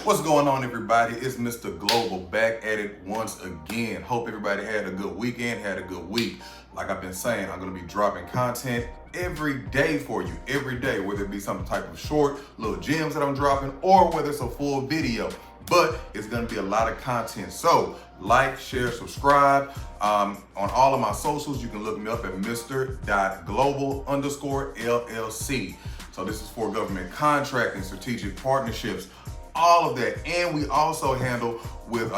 What's going on, everybody? It's Mr. Global back at it once again. Hope everybody had a good weekend, had a good week. Like I've been saying, I'm going to be dropping content every day for you, every day, whether it be some type of short little gems that I'm dropping or whether it's a full video. But it's going to be a lot of content. So like, share, subscribe. On all of my socials, you can look me up at Mr.Global_LLC. So this is for government contracting, strategic partnerships, all of that. And we also handle with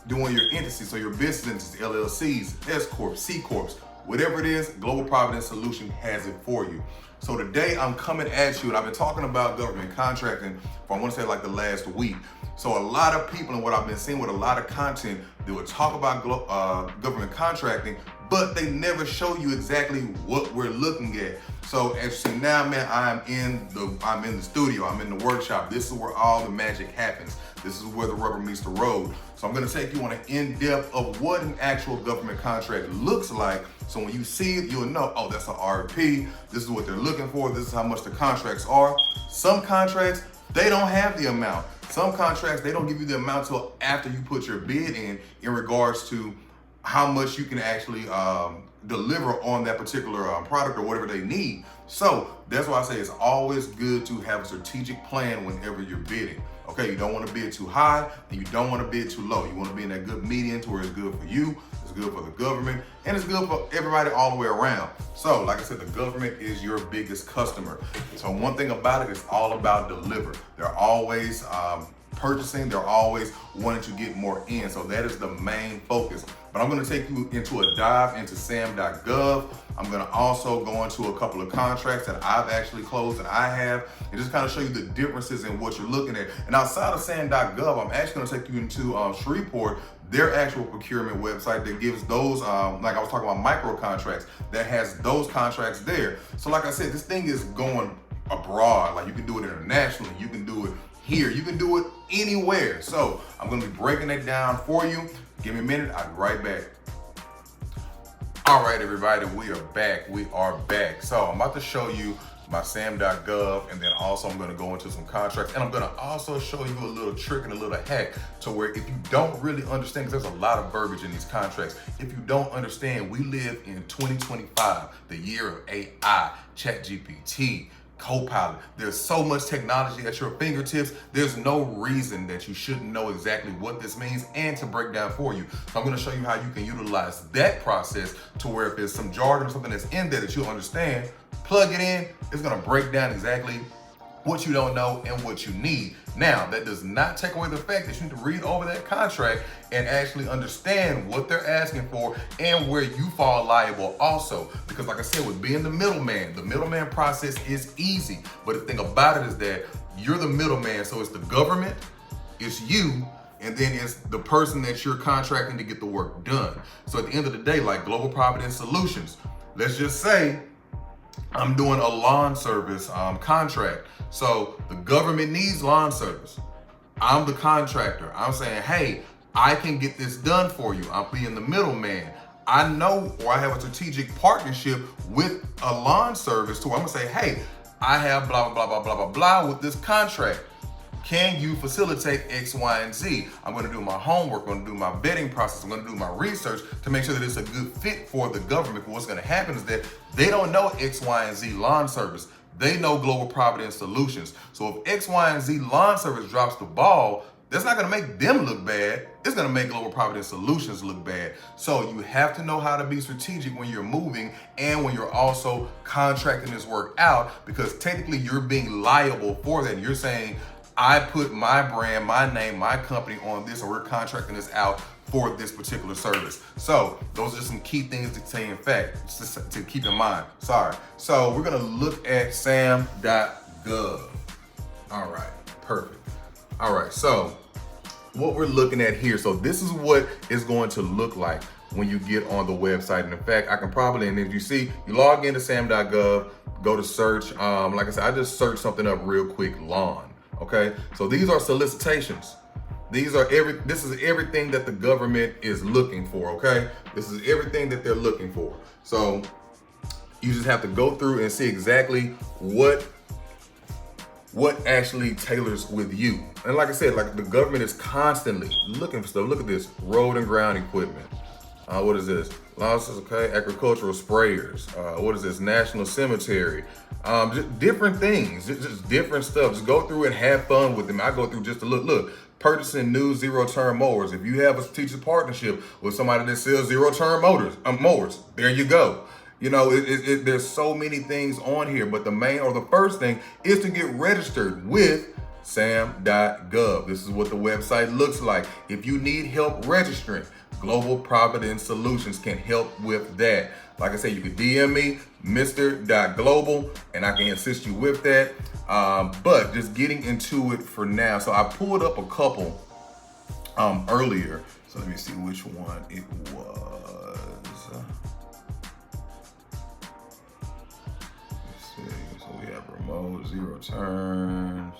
doing your entities, so your business entities, LLCs, S Corps, C Corps, whatever it is, Global Providence Solution has it for you. So today I'm coming at you, and I've been talking about government contracting for, I want to say, like the last week. So a lot of people, and what I've been seeing with a lot of content, they would talk about government contracting, but they never show you exactly what we're looking at. So as you see now, man, I'm in the studio, I'm in the workshop. This is where all the magic happens. This is where the rubber meets the road. So I'm gonna take you on an in-depth of what an actual government contract looks like. So when you see it, you'll know, oh, that's an RFP. This is what they're looking for. This is how much the contracts are. Some contracts, they don't have the amount. Some contracts, they don't give you the amount till after you put your bid in regards to how much you can actually deliver on that particular product or whatever they need. So that's why I say it's always good to have a strategic plan whenever you're bidding. Okay, you don't want to bid too high and you don't want to bid too low. You want to be in that good median to where it's good for you, it's good for the government, and it's good for everybody all the way around. So like I said, the government is your biggest customer. So one thing about it is all about deliver. They're always purchasing, they're always wanting to get more in. So that is the main focus. But I'm going to take you into a dive into SAM.gov. I'm going to also go into a couple of contracts that I've actually closed and I have, and just kind of show you the differences in what you're looking at. And outside of SAM.gov, I'm actually going to take you into Shreveport, their actual procurement website that gives those, like I was talking about, micro contracts, that has those contracts there. So like I said, this thing is going abroad. Like you can do it internationally, you can do it here, you can do it anywhere. So I'm gonna be breaking it down for you. Give me a minute, I'll be right back. All right, everybody, we are back. So I'm about to show you my SAM.gov, and then also I'm gonna go into some contracts, and I'm gonna also show you a little trick and a little hack to where if you don't really understand, because there's a lot of verbiage in these contracts, if you don't understand, we live in 2025, the year of AI, ChatGPT, Copilot. There's so much technology at your fingertips. There's no reason that you shouldn't know exactly what this means and to break down for you. So I'm going to show you how you can utilize that process to where if there's some jargon or something that's in there that you'll understand, plug it in. It's going to break down exactly what you don't know and what you need. Now, that does not take away the fact that you need to read over that contract and actually understand what they're asking for and where you fall liable also. Because like I said, with being the middleman process is easy. But the thing about it is that you're the middleman. So it's the government, it's you, and then it's the person that you're contracting to get the work done. So at the end of the day, like Global Providence Solutions, let's just say I'm doing a lawn service contract. So the government needs lawn service. I'm the contractor. I'm saying, hey, I can get this done for you. I'm being the middleman. I know, or I have a strategic partnership with a lawn service to where I'm gonna say, hey, I have blah, blah, blah, blah, blah, blah with this contract. Can you facilitate X, Y, and Z? I'm gonna do my homework, I'm gonna do my vetting process, I'm gonna do my research to make sure that it's a good fit for the government. But what's gonna happen is that they don't know X, Y, and Z lawn service. They know Global Providence Solutions. So if X, Y, and Z lawn service drops the ball, that's not gonna make them look bad. It's gonna make Global Providence Solutions look bad. So you have to know how to be strategic when you're moving and when you're also contracting this work out, because technically you're being liable for that. You're saying, I put my brand, my name, my company on this, and we're contracting this out for this particular service. So those are some key things to say, in fact, to keep in mind. Sorry. So we're gonna look at SAM.gov. All right, perfect. All right, so what we're looking at here, so this is what it's going to look like when you get on the website. And in fact, I can probably, and if you see, you log into SAM.gov, go to search. Like I said, I just searched something up real quick, lawn. Okay, so these are solicitations. This is everything that the government is looking for, okay? This is everything that they're looking for. So you just have to go through and see exactly what what actually tailors with you. And like I said, like the government is constantly looking for stuff. Look at this, road and ground equipment. What is this? Losses, okay, agricultural sprayers. What is this? National Cemetery. Just different things, just different stuff. Just go through and have fun with them. I go through just to look, purchasing new zero-turn mowers. If you have a strategic partnership with somebody that sells zero-turn mowers, there you go. You know, there's so many things on here, but the main or the first thing is to get registered with SAM.gov. This is what the website looks like. If you need help registering, Global Providence Solutions can help with that. Like I said, you can DM me, Mr.Global, and I can assist you with that. But just getting into it for now. So I pulled up a couple earlier. So let me see which one it was. Let's see. So we have remote, zero turns,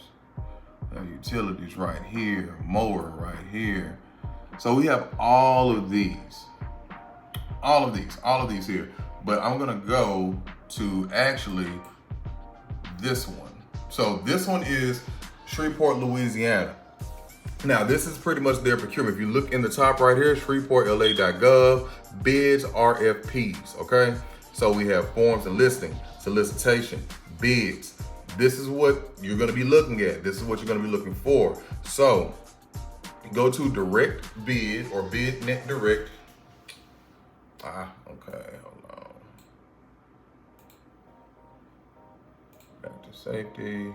utilities right here, mower right here. So we have all of these here, but I'm gonna go to actually this one. So this one is Shreveport, Louisiana. Now this is pretty much their procurement. If you look in the top right here, ShreveportLA.gov, bids, RFPs, okay? So we have forms and listing, solicitation, bids. This is what you're gonna be looking at. This is what you're gonna be looking for. So go to direct bid or bid net direct. Okay, hold on. Back to safety.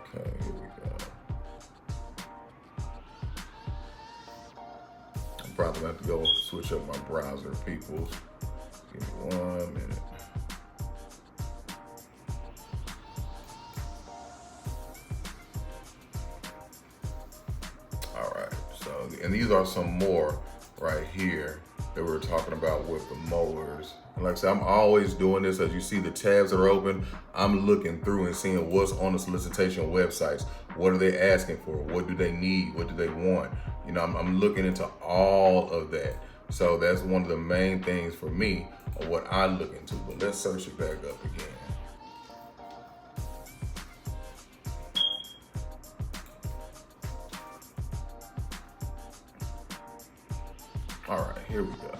Okay, here we go. I'm probably gonna have to go switch up my browser, peoples. Give me 1 minute. All right, so, and these are some more right here that we're talking about with the mowers. And like I said, I'm always doing this. As you see the tabs that are open, I'm looking through and seeing what's on the solicitation websites. What are they asking for? What do they need? What do they want? You know, I'm looking into all of that. So that's one of the main things for me of what I look into. But let's search it back up again. All right, here we go.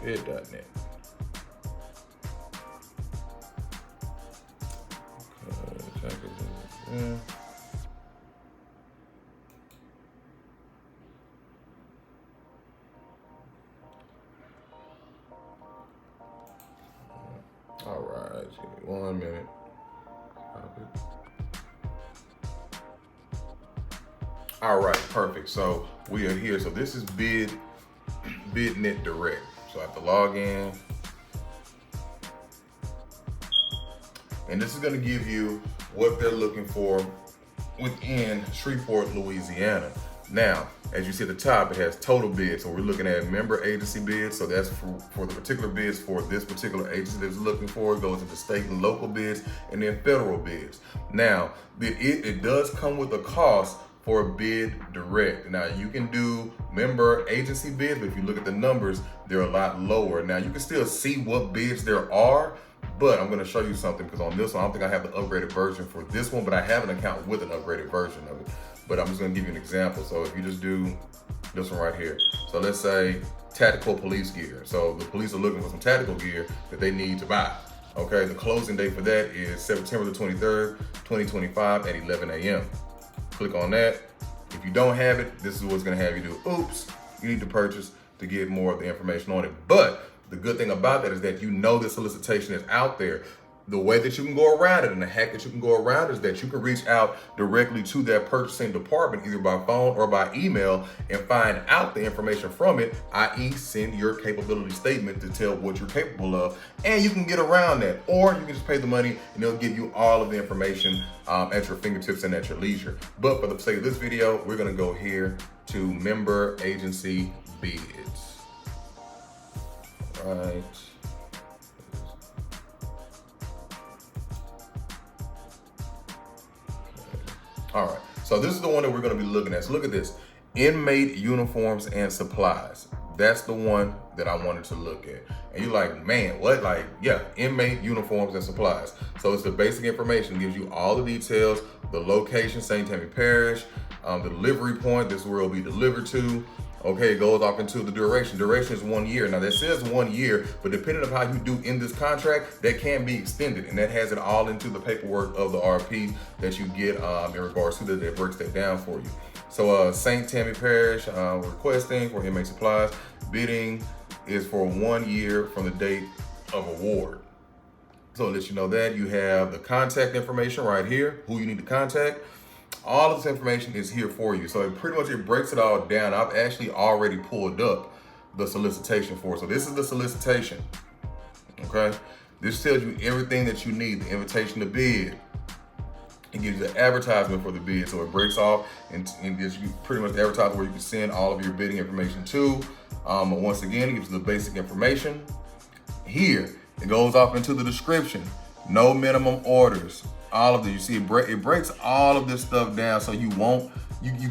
Bid.net. Okay, all right, give me 1 minute. All right, perfect. So we are here. So this is BidNet Direct. So I have to log in. And this is gonna give you what they're looking for within Shreveport, Louisiana. Now, as you see at the top, it has total bids. So we're looking at member agency bids. So that's for the particular bids for this particular agency that's looking for. It goes into state and local bids and then federal bids. Now, it does come with a cost for bid direct. Now you can do member agency bids, but if you look at the numbers, they're a lot lower. Now you can still see what bids there are, but I'm gonna show you something because on this one, I don't think I have the upgraded version for this one, but I have an account with an upgraded version of it. But I'm just gonna give you an example. So if you just do this one right here. So let's say tactical police gear. So the police are looking for some tactical gear that they need to buy. Okay, the closing date for that is September the 23rd, 2025 at 11 a.m. Click on that. If you don't have it, this is what's gonna have you do. Oops, you need to purchase to get more of the information on it. But the good thing about that is that you know the solicitation is out there. The way that you can go around it and the hack that you can go around is that you can reach out directly to that purchasing department, either by phone or by email, and find out the information from it, i.e. send your capability statement to tell what you're capable of. And you can get around that, or you can just pay the money and they'll give you all of the information at your fingertips and at your leisure. But for the sake of this video, we're gonna go here to member agency bids. All right. All right, so this is the one that we're gonna be looking at. So look at this, Inmate uniforms and supplies. That's the one that I wanted to look at. And you're like, man, what? Like, yeah, inmate uniforms and supplies. So it's the basic information, gives you all the details, the location, St. Tammany Parish, the delivery point, this is where it'll be delivered to. Okay, it goes off into the duration. Duration is 1 year. Now that says 1 year, but depending on how you do in this contract, that can be extended, and that has it all into the paperwork of the RP that you get in regards to that breaks that down for you. So St. Tammany Parish requesting for inmate supplies. Bidding is for 1 year from the date of award. So let you know that you have the contact information right here, who you need to contact. All of this information is here for you. So it breaks it all down. I've actually already pulled up the solicitation for it. So this is the solicitation, okay? This tells you everything that you need, the invitation to bid. It gives you the advertisement for the bid. So it breaks off and gives you pretty much the advertisement where you can send all of your bidding information to. Once again, it gives you the basic information. Here, it goes off into the description. No minimum orders. All of this, you see, it breaks all of this stuff down, so you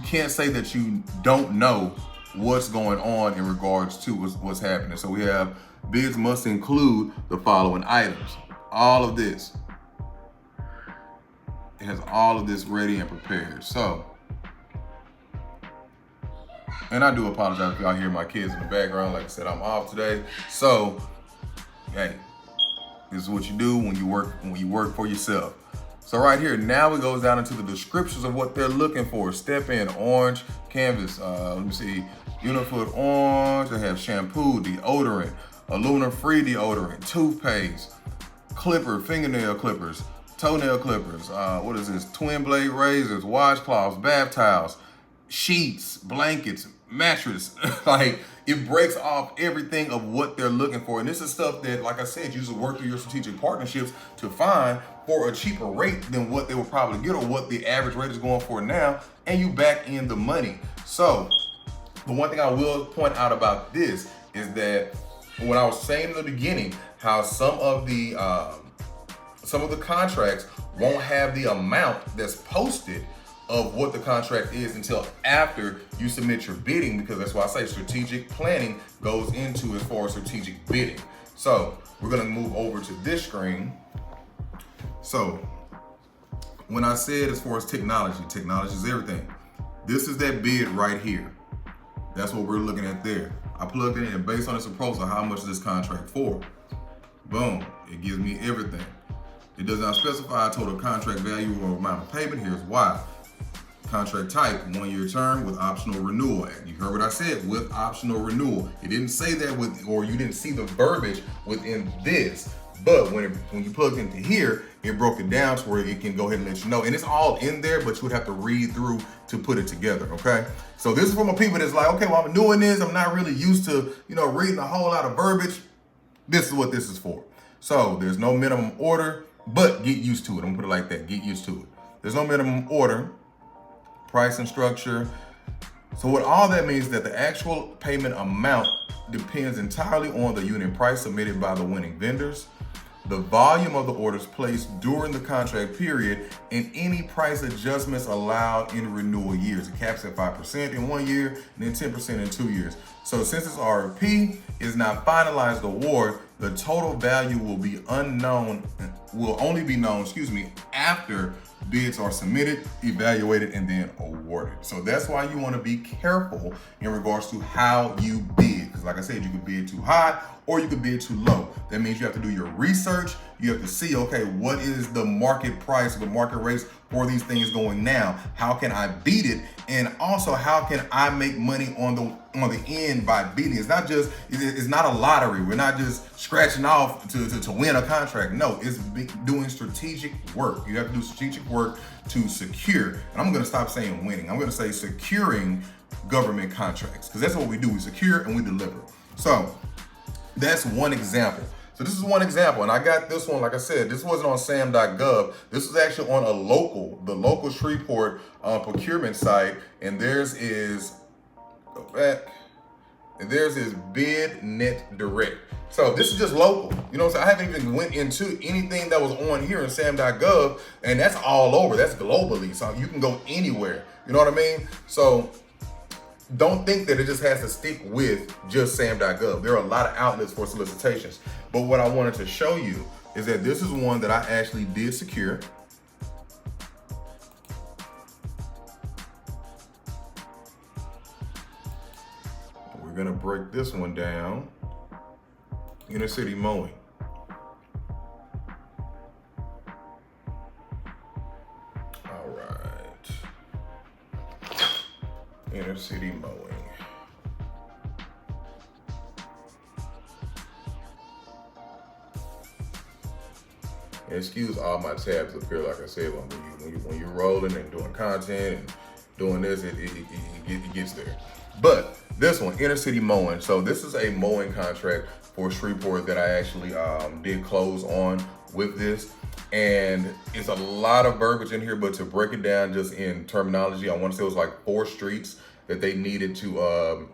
can't say that you don't know what's going on in regards to what's happening. So we have bids must include the following items. All of this. It has all of this ready and prepared. So, and I do apologize if y'all hear my kids in the background. Like I said, I'm off today. So, hey, this is what you do when you work for yourself. So right here, now it goes down into the descriptions of what they're looking for. Step in, orange canvas. Let me see, Unifoot orange. They have shampoo, deodorant, aluminum-free deodorant, toothpaste, fingernail clippers, toenail clippers. What is this? Twin blade razors, washcloths, bath towels, sheets, blankets, mattress. Like, it breaks off everything of what they're looking for. And this is stuff that, like I said, you just work through your strategic partnerships to find for a cheaper rate than what they will probably get or what the average rate is going for now, and you back in the money. So the one thing I will point out about this is that when I was saying in the beginning how some of the contracts won't have the amount that's posted of what the contract is until after you submit your bidding, because that's why I say strategic planning goes into as far as strategic bidding. So we're gonna move over to this screen. So when I said as far as technology is everything. This is that bid right here. That's what we're looking at there. I plugged it in, and based on this proposal, how much is this contract for? Boom, it gives me everything. It does not specify total contract value or amount of payment. Here's why. Contract type, 1 year term with optional renewal. You heard what I said, with optional renewal. It didn't say that or you didn't see the verbiage within this. But when you plug into here, it broke it down to where it can go ahead and let you know. And it's all in there, but you would have to read through to put it together, okay? So this is for my people that's like, okay, well, I'm doing this. I'm not really used to, reading a whole lot of verbiage. This is what this is for. So there's no minimum order, but get used to it. I'm gonna put it like that, get used to it. There's no minimum order, pricing structure. So what all that means is that the actual payment amount depends entirely on the unit price submitted by the winning vendors, the volume of the orders placed during the contract period, and any price adjustments allowed in renewal years. It caps at 5% in 1 year and then 10% in 2 years. So since this RFP is not finalized award, the total value will only be known, after bids are submitted, evaluated, and then awarded. So that's why you want to be careful in regards to how you bid. Because like I said, you could bid too high or you could bid too low. That means you have to do your research. You have to see, okay, what is the market price or the market rates for these things going now? How can I beat it? And also, how can I make money on the end by beating? It's not a lottery. We're not just scratching off to win a contract. No, it's doing strategic work. You have to do strategic work to secure. And I'm going to stop saying winning. I'm going to say securing government contracts, because that's what we do. We secure and we deliver. So that's one example. So this is one example, and I got this one, like I said, this wasn't on SAM.gov. This was actually on the local Shreveport procurement site, and theirs is, Bid Net Direct. So this is just local. You know what I'm saying? I haven't even went into anything that was on here in SAM.gov, and that's all over. That's globally. So you can go anywhere. You know what I mean? So don't think that it just has to stick with just SAM.gov. There are a lot of outlets for solicitations. But what I wanted to show you is that this is one that I actually did secure. We're gonna break this one down. Inner city mowing. All right. Inner city mowing. And excuse all my tabs up here, like I said, when you're rolling and doing content and doing this, it gets there. But this one, inner city mowing. So this is a mowing contract for Shreveport that I actually did close on with this. And it's a lot of verbiage in here, but to break it down just in terminology, I want to say it was like 4 streets that they needed to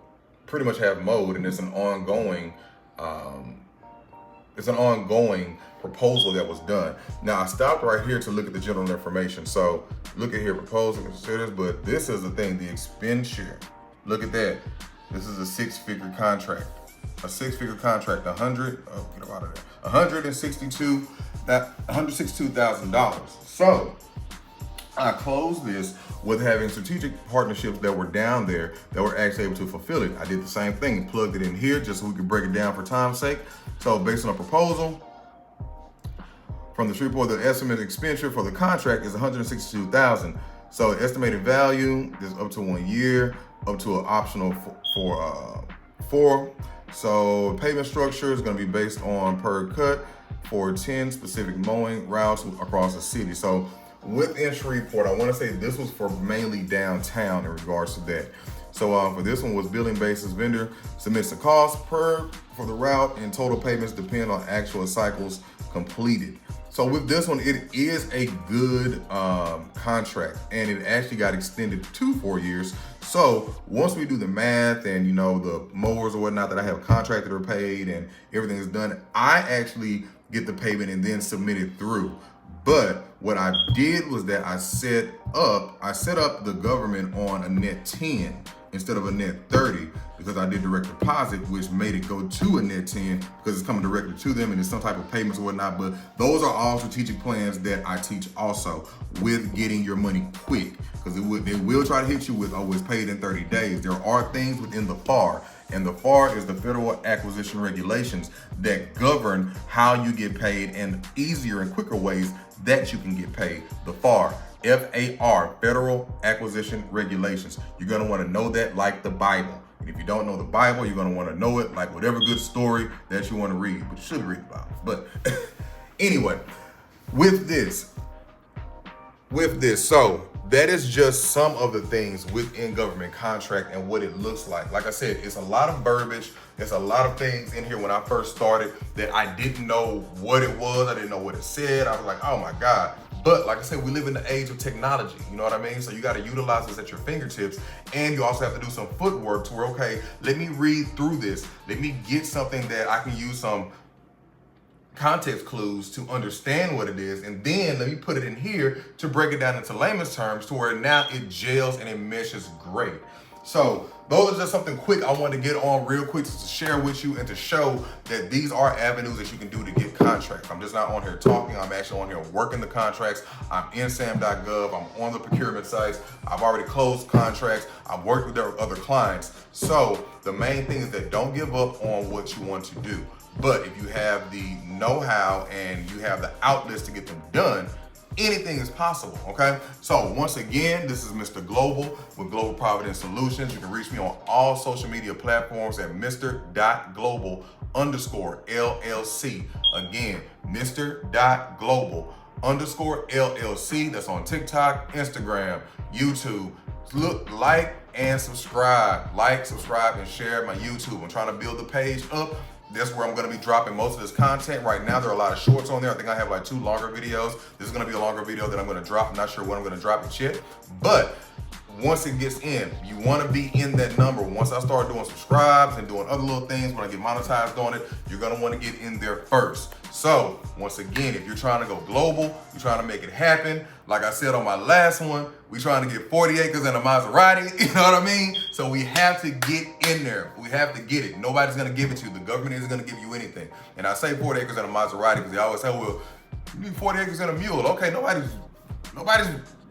pretty much have mowed, and it's an ongoing proposal that was done. Now I stopped right here to look at the general information. So look at here, proposal, considers, but this is the thing, the expenditure. Look at that. This is a 6-figure contract. A 6-figure contract, $162,000. So I closed this with having strategic partnerships that were down there that were actually able to fulfill it. I did the same thing, plugged it in here just so we could break it down for time's sake. So based on a proposal from the Shreveport, the estimated expenditure for the contract is $162,000. So estimated value is up to 1 year, up to an optional for 4. So payment structure is going to be based on per cut for 10 specific mowing routes across the city. So within Shreveport, I want to say this was for mainly downtown in regards to that. So for this one was billing basis, vendor submits the cost for the route, and total payments depend on actual cycles completed. So with this one, it is a good contract, and it actually got extended to 4 years. So once we do the math and the mowers or whatnot that I have contracted or paid and everything is done, I actually get the payment and then submit it through. But what I did was that I set up the government on a net 10 instead of a net 30, because I did direct deposit, which made it go to a net 10 because it's coming directly to them and it's some type of payments or whatnot. But those are all strategic plans that I teach also with getting your money quick, because they will try to hit you with, oh, it's paid in 30 days. There are things within the FAR, and the FAR is the Federal Acquisition Regulations that govern how you get paid and easier and quicker ways that you can get paid. The FAR, FAR, Federal Acquisition Regulations. You're gonna wanna know that like the Bible. And if you don't know the Bible, you're gonna wanna know it like whatever good story that you wanna read, but you should read the Bible. But anyway, with this, so that is just some of the things within government contract and what it looks like. Like I said, it's a lot of verbiage. There's a lot of things in here when I first started that I didn't know what it was. I didn't know what it said. I was like, oh my God. But like I said, we live in the age of technology, you know what I mean? So you got to utilize this at your fingertips, and you also have to do some footwork to where, okay, let me read through this. Let me get something that I can use some context clues to understand what it is, and then let me put it in here to break it down into layman's terms to where now it gels and it meshes great. So those are just something quick I wanted to get on real quick to share with you and to show that these are avenues that you can do to get contracts. I'm just not on here talking, I'm actually on here working the contracts. I'm in SAM.gov, I'm on the procurement sites, I've already closed contracts, I've worked with their other clients. So the main thing is that don't give up on what you want to do. But if you have the know-how and you have the outlets to get them done, anything is possible, okay? So once again, this is Mr. Global with Global Providence Solutions. You can reach me on all social media platforms at Mr.Global_LLC. Again, Mr.Global_LLC. That's on TikTok, Instagram, YouTube. Look, like and subscribe. Like, subscribe, and share my YouTube. I'm trying to build the page up. That's where I'm going to be dropping most of this content. Right now, there are a lot of shorts on there. I think I have like 2 longer videos. This is going to be a longer video that I'm going to drop. I'm not sure when I'm going to drop it yet. But once it gets in, you want to be in that number. Once I start doing subscribes and doing other little things, when I get monetized on it, you're going to want to get in there first. So once again, if you're trying to go global, you're trying to make it happen, like I said on my last one, we're trying to get 40 acres and a Maserati, you know what I mean? So we have to get in there. We have to get it. Nobody's going to give it to you. The government isn't going to give you anything. And I say 40 acres and a Maserati because they always say, well, you need 40 acres and a mule. Okay, nobody's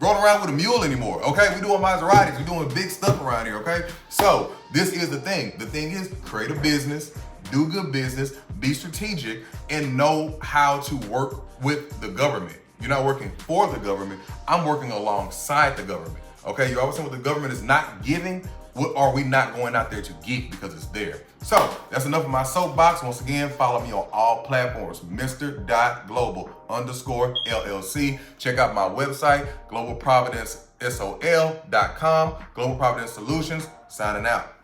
rolling around with a mule anymore, okay? We're doing Maseratis, we're doing big stuff around here, okay? So this is the thing. The thing is, create a business, do good business, be strategic, and know how to work with the government. You're not working for the government, I'm working alongside the government, okay? You always say what the government is not giving, what are we not going out there to get because it's there? So that's enough of my soapbox. Once again, follow me on all platforms, Mr.Global_LLC. Check out my website, globalprovidencesol.com, Global Providence Solutions, signing out.